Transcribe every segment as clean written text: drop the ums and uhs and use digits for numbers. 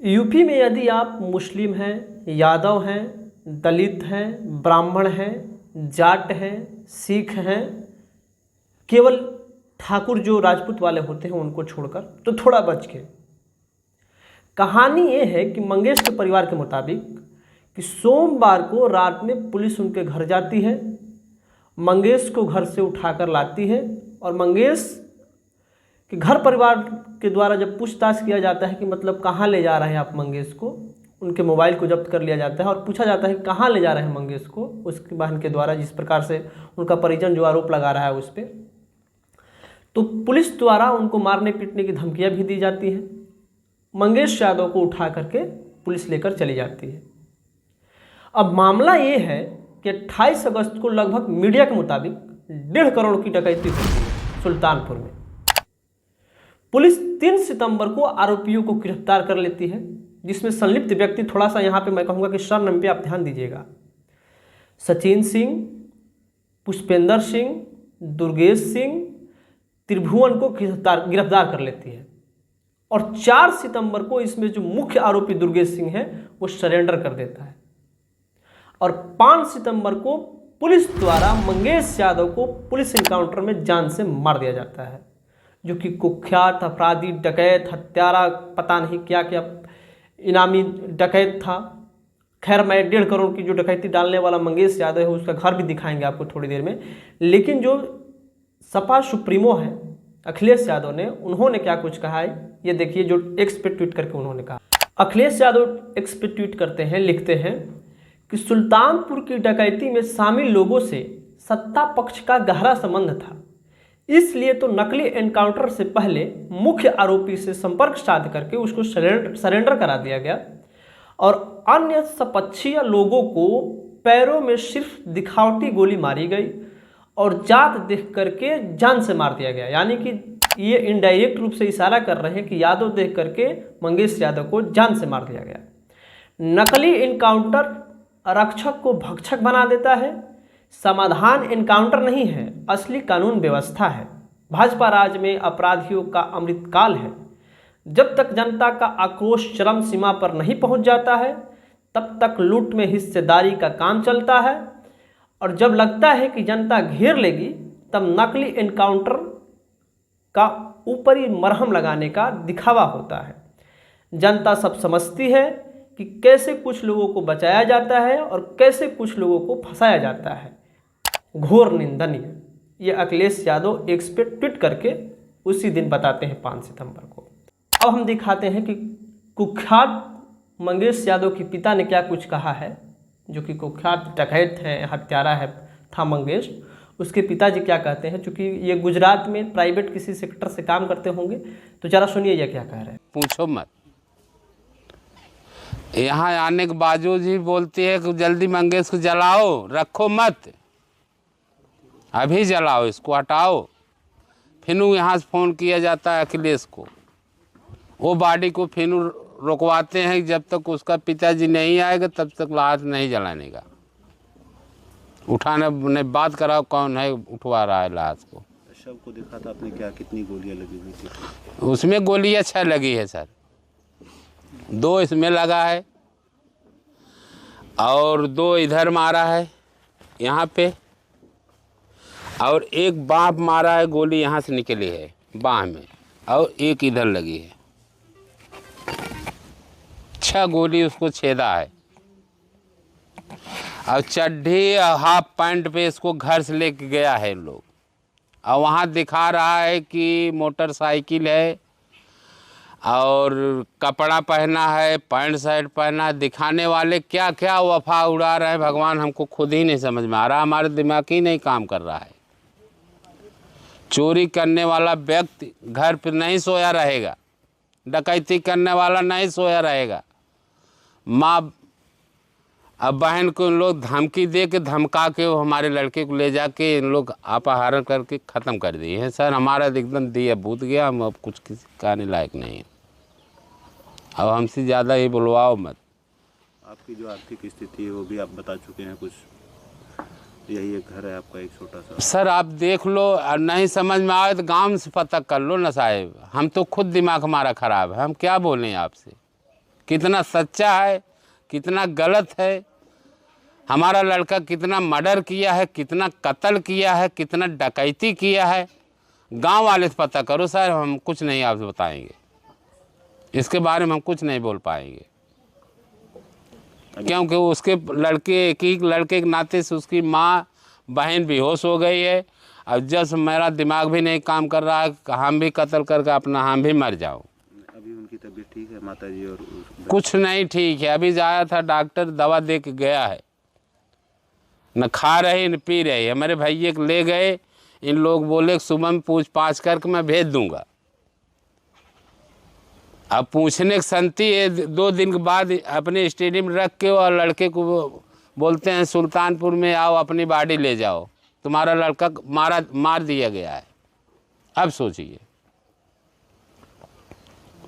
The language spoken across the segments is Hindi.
यूपी में यदि आप मुस्लिम हैं, यादव हैं, दलित हैं, ब्राह्मण हैं, जाट हैं, सिख हैं, केवल ठाकुर जो राजपूत वाले होते हैं उनको छोड़कर, तो थोड़ा बच के। कहानी ये है कि मंगेश के परिवार के मुताबिक कि सोमवार को रात में पुलिस उनके घर जाती है, मंगेश को घर से उठाकर लाती है और मंगेश कि घर परिवार के द्वारा जब पूछताछ किया जाता है कि मतलब कहाँ ले जा रहे हैं आप मंगेश को, उनके मोबाइल को जब्त कर लिया जाता है और पूछा जाता है कहाँ ले जा रहे हैं मंगेश को, उसके बहन के द्वारा, जिस प्रकार से उनका परिजन जो आरोप लगा रहा है उस पर, तो पुलिस द्वारा उनको मारने पीटने की धमकियाँ भी दी जाती हैं। मंगेश यादव को उठा करके पुलिस लेकर चली जाती है। अब मामला ये है कि 28 अगस्त को लगभग मीडिया के मुताबिक 1.5 करोड़ की डकैती हुई थी सुल्तानपुर में। पुलिस 3 सितंबर को आरोपियों को गिरफ्तार कर लेती है, जिसमें संलिप्त व्यक्ति, थोड़ा सा यहाँ पे मैं कहूँगा कि सरनेम पे आप ध्यान दीजिएगा, सचिन सिंह, पुष्पेंद्र सिंह, दुर्गेश सिंह, त्रिभुवन को गिरफ्तार कर लेती है। और 4 सितंबर को इसमें जो मुख्य आरोपी दुर्गेश सिंह है वो सरेंडर कर देता है। और 5 सितंबर को पुलिस द्वारा मंगेश यादव को पुलिस इनकाउंटर में जान से मार दिया जाता है, जो कि कुख्यात अपराधी, डकैत, हत्यारा, पता नहीं क्या क्या इनामी डकैत था। खैर, मैं 1.5 करोड़ की जो डकैती डालने वाला मंगेश यादव है उसका घर भी दिखाएंगे आपको थोड़ी देर में। लेकिन जो सपा सुप्रीमो है अखिलेश यादव ने, उन्होंने क्या कुछ कहा है ये देखिए, जो एक्स पे ट्वीट करके उन्होंने कहा। अखिलेश यादव एक्स पे ट्वीट करते हैं, लिखते हैं कि सुल्तानपुर की डकैती में शामिल लोगों से सत्ता पक्ष का गहरा संबंध था, इसलिए तो नकली एनकाउंटर से पहले मुख्य आरोपी से संपर्क साध करके उसको सरेंडर करा दिया गया और अन्य सपक्षीय लोगों को पैरों में सिर्फ दिखावटी गोली मारी गई और जात देख करके जान से मार दिया गया। यानी कि ये इनडायरेक्ट रूप से इशारा कर रहे हैं कि यादव देख करके मंगेश यादव को जान से मार दिया गया। नकली इनकाउंटर रक्षक को भक्षक बना देता है। समाधान एनकाउंटर नहीं है, असली कानून व्यवस्था है। भाजपा राज में अपराधियों का अमृतकाल है। जब तक जनता का आक्रोश चरम सीमा पर नहीं पहुंच जाता है तब तक लूट में हिस्सेदारी का काम चलता है और जब लगता है कि जनता घेर लेगी तब नकली एनकाउंटर का ऊपरी मरहम लगाने का दिखावा होता है। जनता सब समझती है कि कैसे कुछ लोगों को बचाया जाता है और कैसे कुछ लोगों को फंसाया जाता है। घोर निंदनीय। ये अखिलेश यादव एक्स पे ट्वीट करके उसी दिन बताते हैं 5 सितंबर को। अब हम दिखाते हैं कि कुख्यात मंगेश यादव के पिता ने क्या कुछ कहा है, जो कि कुख्यात डकैत है, हत्यारा है था मंगेश। उसके पिताजी क्या कहते हैं, चूँकि ये गुजरात में प्राइवेट किसी सेक्टर से काम करते होंगे, तो जरा सुनिए ये क्या कह रहे हैं। पूछो मत, यहाँ आने के बावजूद ही बोलती है कि जल्दी मंगेश को जलाओ, रखो मत, अभी जलाओ, इसको हटाओ। फिर यहाँ से फ़ोन किया जाता है अखिलेश को, वो बॉडी को फिर रुकवाते हैं। जब तक उसका पिताजी नहीं आएगा तब तक लाश नहीं जलाने का। उठाने ने बात कराओ, कौन है उठवा रहा है लाश को। शव को देखा था आपने, क्या कितनी गोलियां लगी हुई थी? उसमें गोलियां 6 लगी है सर, 2 इसमें लगा है और 2 इधर मारा है यहाँ पे, और एक बाँह मारा है, गोली यहाँ से निकली है बाँह में, और एक इधर लगी है। 6 गोली उसको छेदा है। और चड्ढी हाफ पैंट पे इसको घर से लेके गया है लोग, और वहाँ दिखा रहा है कि मोटरसाइकिल है और कपड़ा पहना है, पैंट शर्ट पहना है। दिखाने वाले क्या क्या वफा उड़ा रहे हैं भगवान, हमको खुद ही नहीं समझ में आ रहा, हमारे दिमाग ही नहीं काम कर रहा है। चोरी करने वाला व्यक्ति घर पर नहीं सोया रहेगा, डकैती करने वाला नहीं सोया रहेगा। माँ अब बहन को इन लोग धमकी दे के, धमका के वो हमारे लड़के को ले जाके इन लोग अपहरण करके ख़त्म कर दिए हैं। सर हमारा एकदम दिया भूत गया, हम अब कुछ किसी कहने लायक नहीं है। अब हमसे ज़्यादा ही बुलवाओ मत। आपकी जो आर्थिक स्थिति है वो भी आप बता चुके हैं कुछ, यही एक घर है आपका एक छोटा सा। सर आप देख लो, और नहीं समझ में आए तो गांव से पता कर लो ना साहिब। हम तो खुद दिमाग हमारा ख़राब है, हम क्या बोलें आपसे, कितना सच्चा है, कितना गलत है, हमारा लड़का कितना मर्डर किया है, कितना कत्ल किया है, कितना डकैती किया है, गांव वाले से पता करो सर। हम कुछ नहीं आपसे बताएंगे, इसके बारे में हम कुछ नहीं बोल पाएंगे, क्योंकि उसके लड़के एक ही लड़के के नाते से उसकी माँ बहन बेहोश हो गई है। अब जब से मेरा दिमाग भी नहीं काम कर रहा है, हम भी कत्ल करके अपना हम भी मर जाऊँ। अभी उनकी तबीयत ठीक है माता जी? और कुछ नहीं ठीक है, अभी जाया था डॉक्टर, दवा दे के गया है, न खा रही न पी रही है। मेरे भैया को ले गए, इन लोग बोले सुबह में पूछ पाछ करके मैं भेज दूंगा। अब पूछने की संति है, 2 दिन के बाद अपने स्टेडियम रख के और लड़के को बोलते हैं सुल्तानपुर में आओ, अपनी बॉडी ले जाओ, तुम्हारा लड़का मार दिया गया है। अब सोचिए,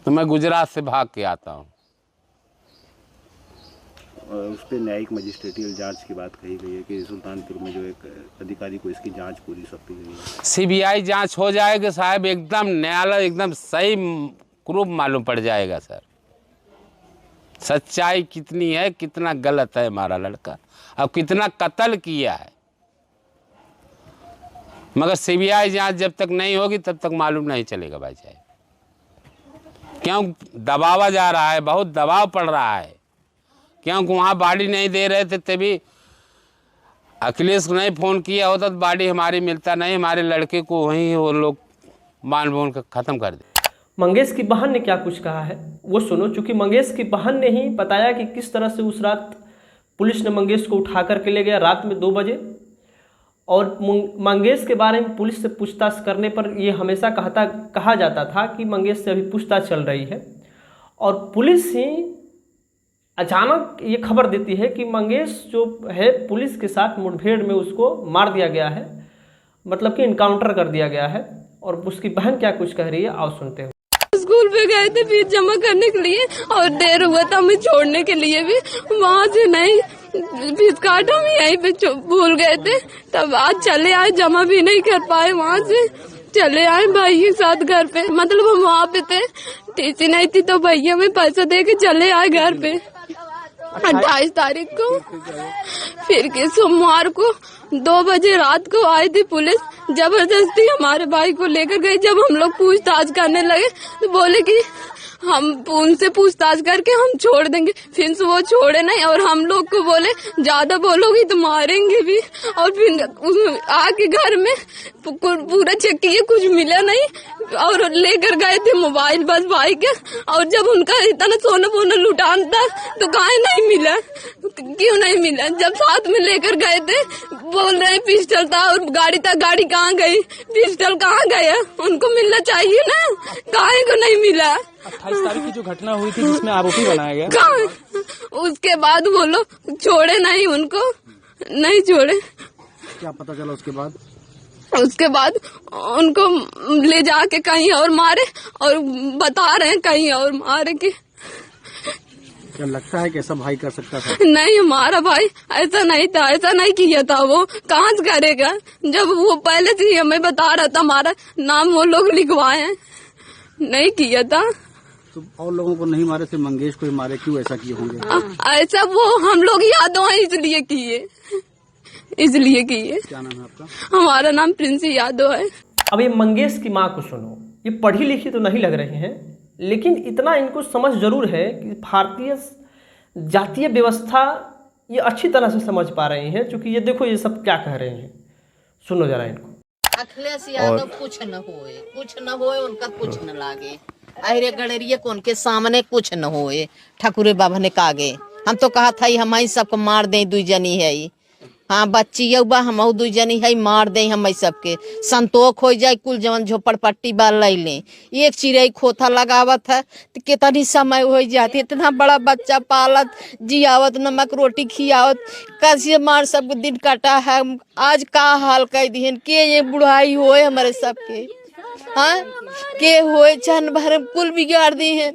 तो मैं गुजरात से भाग के आता हूँ। उस पर न्यायिक मजिस्ट्रेटियल जांच की बात कही गई है कि सुल्तानपुर में जो एक अधिकारी को इसकी जांच पूरी सौंपी गई है। सीबीआई जांच हो जाएगी साहब, एकदम न्यायालय एकदम सही क्रूप मालूम पड़ जाएगा सर, सच्चाई कितनी है, कितना गलत है हमारा लड़का, अब कितना कत्ल किया है। मगर सीबीआई जांच जब तक नहीं होगी तब तक मालूम नहीं चलेगा भाई साहब, क्यों दबावा जा रहा है, बहुत दबाव पड़ रहा है, क्योंकि वहाँ बॉडी नहीं दे रहे थे तभी अखिलेश को नहीं फ़ोन किया होता तो बॉडी हमारी मिलता नहीं, हमारे लड़के को वहीं वो लोग मान बोन कर ख़त्म कर दे। मंगेश की बहन ने क्या कुछ कहा है वो सुनो, चूँकि मंगेश की बहन ने ही बताया कि किस तरह से उस रात पुलिस ने मंगेश को उठा कर के ले गया रात में 2 बजे, और मंगेश के बारे में पुलिस से पूछताछ करने पर ये हमेशा कहा जाता था कि मंगेश से अभी पूछताछ चल रही है, और पुलिस ही अचानक ये खबर देती है कि मंगेश जो है पुलिस के साथ मुठभेड़ में उसको मार दिया गया है, मतलब कि इनकाउंटर कर दिया गया है। और उसकी बहन क्या कुछ कह रही है आओ सुनते हैं। स्कूल पे गए थे फीस जमा करने के लिए और देर हुआ था हमें छोड़ने के लिए भी, वहाँ से नहीं फीस काट हम यहीं पे भूल गए थे, तब आज चले आए, जमा भी नहीं कर पाए, वहाँ से चले आए भाई के साथ घर पे, मतलब हम वहाँ पे थे, टीसी नहीं थी तो भैया में पैसा दे के चले आए घर पे 28 तारीख को। फिर के सोमवार को 2 बजे रात को आई थी पुलिस, जबरदस्ती हमारे भाई को लेकर गई। जब हम लोग पूछताछ करने लगे तो बोले कि हम उनसे पूछताछ करके हम छोड़ देंगे, फिर वो छोड़े नहीं और हम लोग को बोले ज्यादा बोलोगी तो मारेंगे भी, और फिर आके घर में पूरा चेक किए, कुछ मिला नहीं, और लेकर गए थे मोबाइल बस भाई के, और जब उनका इतना सोना वोना लुटान था तो कहीं नहीं मिला, क्यों नहीं मिला? जब साथ में लेकर गए थे बोल रहे पिस्टल था और गाड़ी था, गाड़ी कहाँ गई, पिस्टल कहाँ गया, उनको मिलना चाहिए ना, काहे को नहीं मिला? 28 तारीख की जो घटना हुई थी जिसमें आरोपी बनाया गया, उसके बाद वो लोग छोड़े नहीं, उनको नहीं छोड़े। क्या पता चला उसके बाद? उसके बाद उनको ले जाके कहीं और मारे, और बता रहे हैं कहीं और मारे के। क्या लगता है कि ऐसा भाई कर सकता था? नहीं, हमारा भाई ऐसा नहीं था, ऐसा नहीं किया था, वो कहाँ से करेगा जब वो पहले से ही हमें बता रहा था, हमारा नाम वो लोग लिखवाए हैं, नहीं किया था। तो और लोगों को नहीं मारे, सिर्फ मंगेश को ही मारे, क्यों ऐसा किए होंगे? ऐसा वो हम लोग यादव हैं इसलिए किए, इसलिए किए। क्या नाम है आपका? हमारा नाम प्रिंस यादव है। अब ये मंगेश की माँ को सुनो, ये पढ़ी लिखी तो नहीं लग रही हैं, लेकिन इतना इनको समझ जरूर है कि भारतीय जातीय व्यवस्था ये अच्छी तरह से समझ पा रही हैं, क्योंकि ये देखो ये सब क्या कह रहे हैं, सुनो जरा इनको। अखिलेश यादव कुछ न होए, उनका कुछ न लागे, अरे गड़रिये को उनके सामने कुछ न होए, ठाकुरे बाबा ने कागे, हम तो कहा था हम ही सबको मार दें, 2 जनी है, हाँ बच्ची बा हम 2 जनी है, मार दें हम सबके, संतोष हो जाए, कुल जवन झोपड़ पट्टी बाल ले लें, एक चिड़ै खोथा लगावत है तो कितनी समय हो जाती, इतना बड़ा बच्चा पालत जियावत, नमक रोटी खियावत, कैसे मार सबको दिन कटा है, आज का हाल कह दिहन के ये बुढ़ाई होए हमारे सबके, हाँ के होए चन भर कुल बिगाड़ दी है,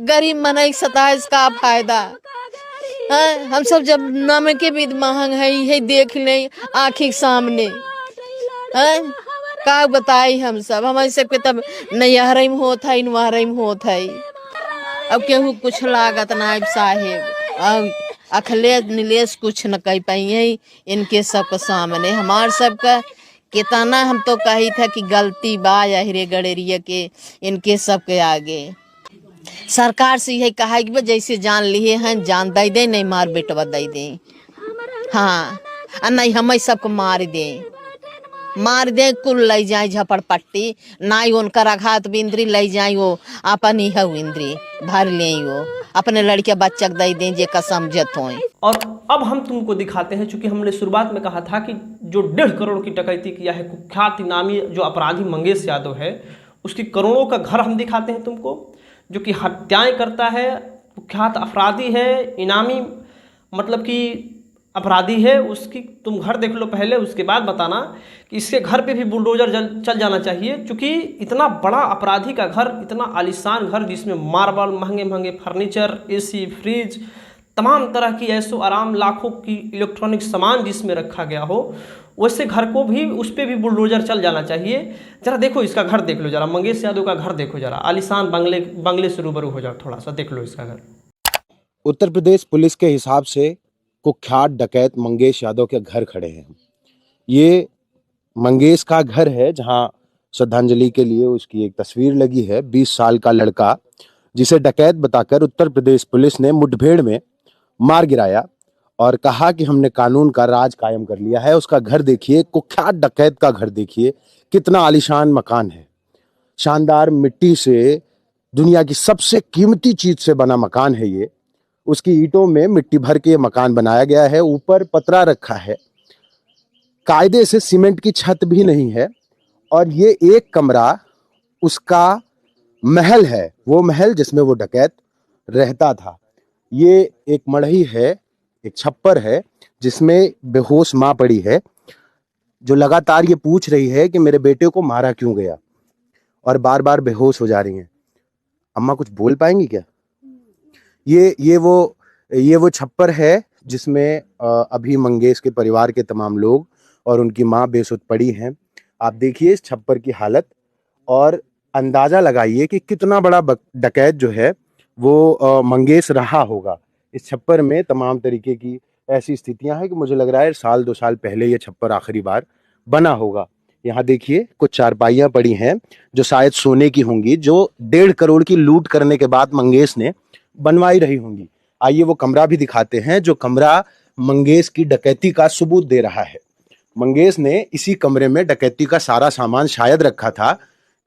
गरीब मनई 27 का फायदा। हाँ, हम सब जब नमक के भी महंग है देख लें आँखी के सामने, हाँ का बताई हम सब, हमारे सबके तब नैहर में होता है, इनवार में होता है, अब केहू कुछ लागत नायब साहेब अब अखिलेश नीलेश कुछ न कह पाइए इनके सबके सामने। हमार सबका कितना हम तो कही था कि गलती बा हिरे गड़ेरिया के इनके सबके आगे। सरकार से यही कहा कि जैसे जान लिए हैं जान दे दे, नहीं मार बेटवा दे दे, हाँ नहीं हम सबको मार दे कुल ले जाए झपड़पट्टी, ना ही उनका आघात बिंद्री ले जाए वो अपन ही है इंद्री भर ले वो अपने लड़के बच्चा दे दें जे का समझत हो। और अब हम तुमको दिखाते हैं, चूंकि हमने शुरुआत में कहा था कि जो 1.5 करोड़ की डकैती किया है कुख्यात इनामी जो अपराधी मंगेश यादव है, उसकी करोड़ों का घर हम दिखाते हैं तुमको, जो कि हत्याएं करता है, कुख्यात अपराधी है, इनामी मतलब कि अपराधी है। उसकी तुम घर देख लो पहले, उसके बाद बताना कि इसके घर पे भी बुलडोजर चल जाना चाहिए, क्योंकि इतना बड़ा अपराधी का घर, इतना आलीशान घर जिसमें मार्बल, महंगे महंगे फर्नीचर, एसी, फ्रिज, तमाम तरह की ऐसो आराम, लाखों की इलेक्ट्रॉनिक सामान जिसमें रखा गया हो, वैसे घर को भी उस पर भी बुलडोजर चल जाना चाहिए। जरा देखो इसका घर देख लो, जरा मंगेश यादव का घर देखो, जरा आलीशान बंगले से रूबरू हो जाओ, थोड़ा सा देख लो इसका घर। उत्तर प्रदेश पुलिस के हिसाब से कुख्यात डकैत मंगेश यादव के घर खड़े हैं। ये मंगेश का घर है जहां श्रद्धांजलि के लिए उसकी एक तस्वीर लगी है। 20 साल का लड़का जिसे डकैत बताकर उत्तर प्रदेश पुलिस ने मुठभेड़ में मार गिराया और कहा कि हमने कानून का राज कायम कर लिया है। उसका घर देखिए, कुख्यात डकैत का घर देखिए, कितना आलीशान मकान है, शानदार मिट्टी से, दुनिया की सबसे कीमती चीज से बना मकान है ये। उसकी ईंटों में मिट्टी भर के मकान बनाया गया है, ऊपर पतरा रखा है, कायदे से सीमेंट की छत भी नहीं है, और ये एक कमरा उसका महल है, वो महल जिसमें वो डकैत रहता था। ये एक मड़ही है, एक छप्पर है जिसमें बेहोश माँ पड़ी है, जो लगातार ये पूछ रही है कि मेरे बेटे को मारा क्यों गया, और बार बार बेहोश हो जा रही हैं। अम्मा कुछ बोल पाएंगी क्या? ये वो छप्पर है जिसमें अभी मंगेश के परिवार के तमाम लोग और उनकी माँ बेसुध पड़ी हैं। आप देखिए इस छप्पर की हालत और अंदाजा लगाइए कि कितना बड़ा डकैत जो है वो मंगेश रहा होगा। इस छप्पर में तमाम तरीके की ऐसी स्थितियां हैं कि मुझे लग रहा है 1-2 साल पहले ये छप्पर आखिरी बार बना होगा। यहाँ देखिए कुछ चारपाइयां पड़ी हैं जो शायद सोने की होंगी, जो 1.5 करोड़ की लूट करने के बाद मंगेश ने बनवाई रही होंगी। आइए वो कमरा भी दिखाते हैं, जो कमरा मंगेश की डकैती का सबूत दे रहा है। मंगेश ने इसी कमरे में डकैती का सारा सामान शायद रखा था,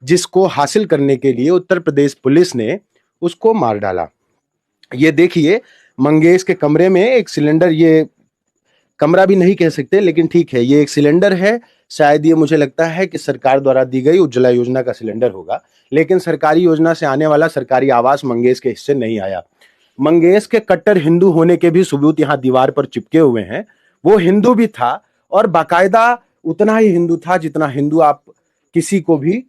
जिसको हासिल करने के लिए उत्तर प्रदेश पुलिस ने उसको मार डाला। ये देखिए मंगेश के कमरे में एक सिलेंडर, ये कमरा भी नहीं कह सकते लेकिन ठीक है, ये एक सिलेंडर है। शायद ये मुझे लगता है कि सरकार द्वारा दी गई उज्ज्वला योजना का सिलेंडर होगा, लेकिन सरकारी योजना से आने वाला सरकारी आवास मंगेश के हिस्से नहीं आया। मंगेश के कट्टर हिंदू होने के भी सबूत यहाँ दीवार पर चिपके हुए हैं। वो हिंदू भी था और बाकायदा उतना ही हिंदू था जितना हिंदू आप किसी को भी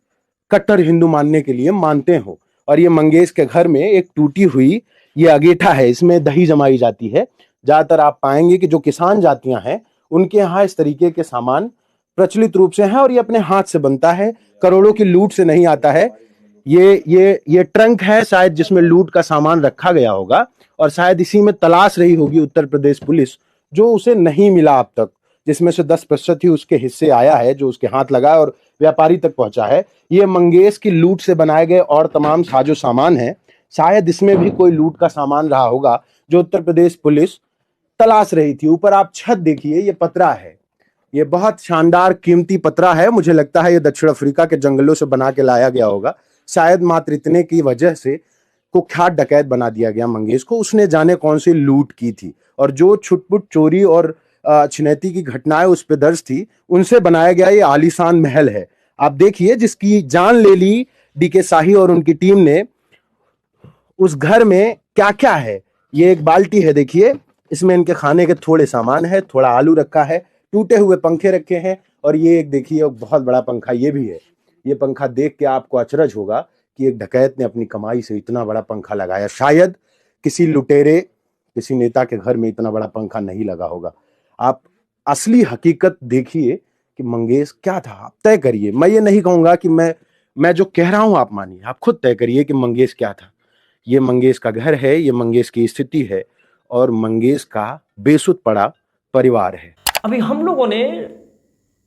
कट्टर हिंदू मानने के लिए मानते हो। और ये मंगेश के घर में एक टूटी हुई ये अगेठा है, इसमें दही जमाई जाती है। ज्यादातर आप पाएंगे कि जो किसान जातियां हैं उनके यहाँ इस तरीके के सामान प्रचलित रूप से हैं और ये अपने हाथ से बनता है, करोड़ों की लूट से नहीं आता है। ये ट्रंक है शायद जिसमें लूट का सामान रखा गया होगा और शायद इसी में तलाश रही होगी उत्तर प्रदेश पुलिस, जो उसे नहीं मिला अब तक, जिसमें से 10% ही उसके हिस्से आया है, जो उसके हाथ लगा और व्यापारी तक पहुंचा है। ये मंगेश की लूट से बनाए गए और तमाम साजो सामान है, शायद इसमें भी कोई लूट का सामान रहा होगा जो उत्तर प्रदेश पुलिस तलाश रही थी। ऊपर आप छत देखिए, ये पतरा है, ये बहुत शानदार कीमती पतरा है। मुझे लगता है ये दक्षिण अफ्रीका के जंगलों से बना के लाया गया होगा। शायद मात्र इतने की वजह से कुख्यात डकैत बना दिया गया मंगेश को। उसने जाने कौन सी लूट की थी और जो छुटपुट चोरी और छिनैती की घटनाएं उस पर दर्ज थी, उनसे बनाया गया ये आलीशान महल है। आप देखिए जिसकी जान ले ली डीके शाही और उनकी टीम ने। उस घर में क्या क्या है, ये एक बाल्टी है, देखिए इसमें इनके खाने के थोड़े सामान है, थोड़ा आलू रखा है, टूटे हुए पंखे रखे हैं और ये एक देखिए बहुत बड़ा पंखा ये भी है। ये पंखा देख के आपको अचरज होगा कि एक डकैत ने अपनी कमाई से इतना बड़ा पंखा लगाया। शायद किसी लुटेरे, किसी नेता के घर में इतना बड़ा पंखा नहीं लगा होगा। आप असली हकीकत देखिए कि मंगेश क्या था, आप तय करिए। मैं ये नहीं कहूंगा कि मैं जो कह रहा हूं आप मानिए, आप खुद तय करिए कि मंगेश क्या था। ये मंगेश का घर है, ये मंगेश की स्थिति है और मंगेश का बेसुध पड़ा परिवार है। अभी हम लोगों ने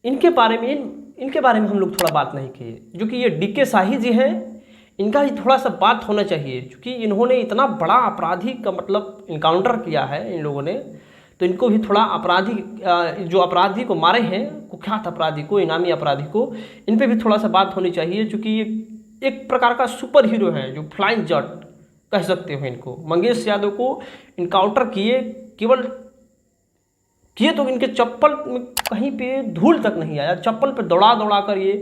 इनके बारे में हम लोग थोड़ा बात नहीं की, जो कि ये डीके शाही जी हैं, इनका ही थोड़ा सा बात होना चाहिए, क्योंकि इन्होंने इतना बड़ा अपराधी का मतलब इनकाउंटर किया है इन लोगों ने, तो इनको भी थोड़ा जो अपराधी को मारे हैं, कुख्यात अपराधी को, इनामी अपराधी को, इन पे भी थोड़ा सा बात होनी चाहिए, क्योंकि ये एक प्रकार का सुपर हीरो है, जो फ्लाइंग जट कह सकते हो इनको। मंगेश यादव को इनकाउंटर किए तो इनके चप्पल में कहीं पे धूल तक नहीं आया, चप्पल पे दौड़ा दौड़ा कर ये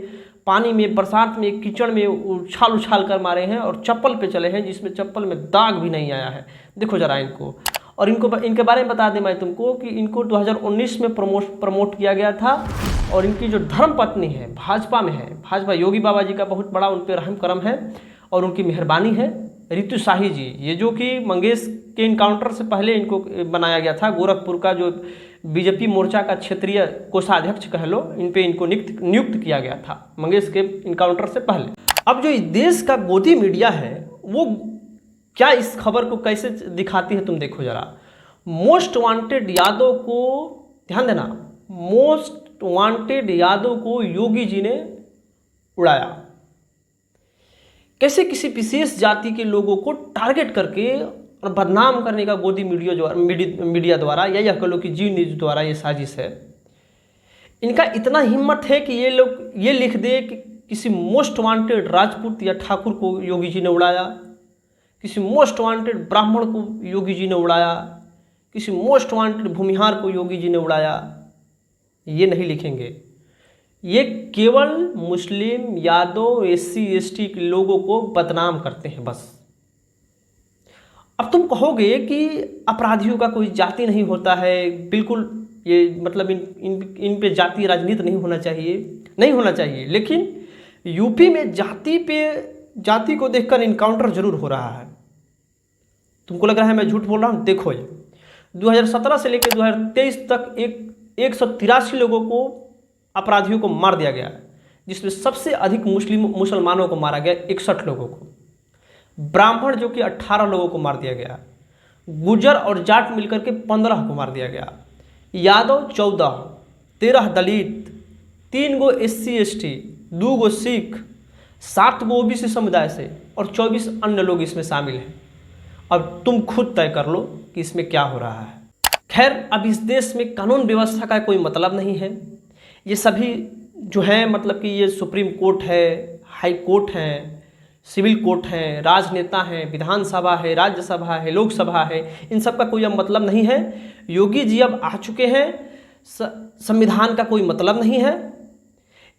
पानी में, बरसात में, कीचड़ में उछाल कर मारे हैं और चप्पल पे चले हैं, जिसमें चप्पल में दाग भी नहीं आया है। देखो जरा इनको। और इनके बारे में बता दें मैं तुमको कि इनको 2019 में प्रमोट किया गया था, और इनकी जो धर्मपत्नी है भाजपा में है, भाजपा योगी बाबा जी का बहुत बड़ा उन पर रहम करम है और उनकी मेहरबानी है, रितु शाही जी, ये जो कि मंगेश के इनकाउंटर से पहले इनको बनाया गया था, गोरखपुर का जो बीजेपी मोर्चा का क्षेत्रीय कोषाध्यक्ष कह लो, इन पे इनको नियुक्त किया गया था मंगेश के इनकाउंटर से पहले। अब जो इस देश का गोदी मीडिया है वो क्या इस खबर को कैसे दिखाती है, तुम देखो जरा। मोस्ट वांटेड यादव को, ध्यान देना, मोस्ट वांटेड यादव को योगी जी ने उड़ाया। कैसे किसी विशेष जाति के लोगों को टारगेट करके और बदनाम करने का गोदी मीडिया द्वारा, या यह कह लो कि जी न्यूज़ द्वारा ये साजिश है। इनका इतना हिम्मत है कि ये लोग ये लिख दे कि किसी मोस्ट वांटेड राजपूत या ठाकुर को योगी जी ने उड़ाया, किसी मोस्ट वांटेड ब्राह्मण को योगी जी ने उड़ाया, किसी मोस्ट वांटेड भूमिहार को योगी जी ने उड़ाया। ये नहीं लिखेंगे, ये केवल मुस्लिम, यादव, SC ST के लोगों को बदनाम करते हैं बस। अब तुम कहोगे कि अपराधियों का कोई जाति नहीं होता है, बिल्कुल ये मतलब इन पे जाति राजनीति नहीं होना चाहिए, लेकिन यूपी में जाति को देखकर इनकाउंटर जरूर हो रहा है। तुमको लग रहा है मैं झूठ बोल रहा हूँ? देखो ये 2017 से लेकर 2023 तक 183 लोगों को, अपराधियों को मार दिया गया, जिसमें सबसे अधिक मुसलमानों को मारा गया 61 लोगों को, ब्राह्मण जो कि 18 लोगों को मार दिया गया, गुजर और जाट मिलकर के 15 को मार दिया गया, यादव 14, 13 दलित, 3 गो SC ST, 2 गो सिख, 7 गो OBC समुदाय से और 24 अन्य लोग इसमें शामिल हैं। अब तुम खुद तय कर लो कि इसमें क्या हो रहा है। खैर, अब इस देश में कानून व्यवस्था का कोई मतलब नहीं है। ये सभी जो हैं, मतलब कि ये सुप्रीम कोर्ट है, हाई कोर्ट है, सिविल कोर्ट है, राजनेता हैं, विधानसभा है, राज्यसभा है, लोकसभा है, इन सब का कोई अब मतलब नहीं है। योगी जी अब आ चुके हैं, संविधान का कोई मतलब नहीं है,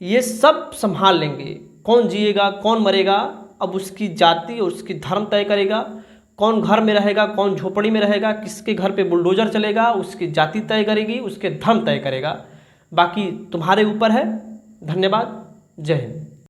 ये सब संभाल लेंगे। कौन जिएगा कौन मरेगा अब उसकी जाति और उसकी धर्म तय करेगा। कौन घर में रहेगा, कौन झोपड़ी में रहेगा, किसके घर पे बुलडोजर चलेगा, उसकी जाति तय करेगी, उसके धर्म तय करेगा। बाकी तुम्हारे ऊपर है। धन्यवाद। जय हिंद।